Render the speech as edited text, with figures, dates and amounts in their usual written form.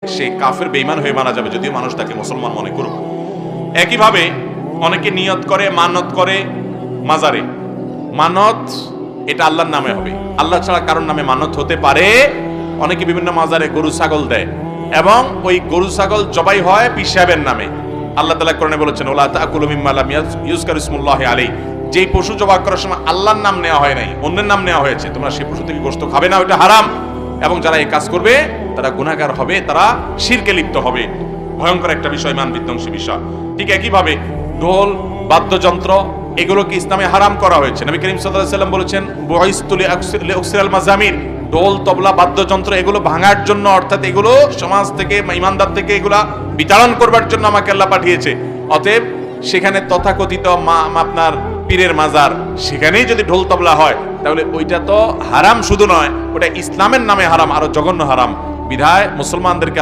সে কাফের বেঈমান হয়ে মারা যাবে, যদিও মানুষ তাকে মুসলমান মনে করুক। একইভাবে অনেকে নিয়ত করে, মানত করে মাজারে। মানত এটা আল্লাহর নামে হবে, আল্লাহ ছাড়া কারোর নামে মানত হতে পারে। অনেকে বিভিন্ন মাজারে গরু ছাগল দেয় এবং ওই গরু ছাগল জবাই হয় পীর সাহেবের নামে। আল্লাহ তাআলা কোরআনে বলেছেন, ওয়ালা তাকুলু মিম্মা লাম ইউযকার ইসমুল্লাহি আলাইহি, যেই পশু জবাই করার সময় আল্লাহর নাম নেওয়া হয় নাই, অন্যের নাম নেওয়া হয়েছে, তোমরা সেই পশু থেকে গোশত খাবে না, ওটা হারাম। এবং যারা এই কাজ করবে তারা গুনাহগার হবে, তারা শিরকে লিপ্ত হবে। ভয়ঙ্কর একটা বিষয়, মান বিধ্বংসী বিষয়। ঠিক একইভাবে ঢোল, বাদ্যযন্ত্র এগুলোকে ইসলামে হারাম করা হয়েছে। নবী করিম সাল্লাল্লাহু আলাইহি ওয়াসাল্লাম বলেছেন, বুইসতু লিউকসিরাল মাজামির, ঢোল, তবলা, বাদ্যযন্ত্র এগুলো ভাঙার জন্য, অর্থাৎ এগুলো সমাজ থেকে, ইমানদার থেকে এগুলা বিতাড়ন করবার জন্য আমাকে আল্লাহ পাঠিয়েছে। অতএব সেখানে তথাকথিত আপনার পীরের মাজার, সেখানেই যদি ঢোল তবলা হয় তাহলে ওইটা তো হারাম শুধু নয়, ওটা ইসলামের নামে হারাম, আরো জঘন্য হারাম। বিধায় মুসলমানদেরকে আল্লাহ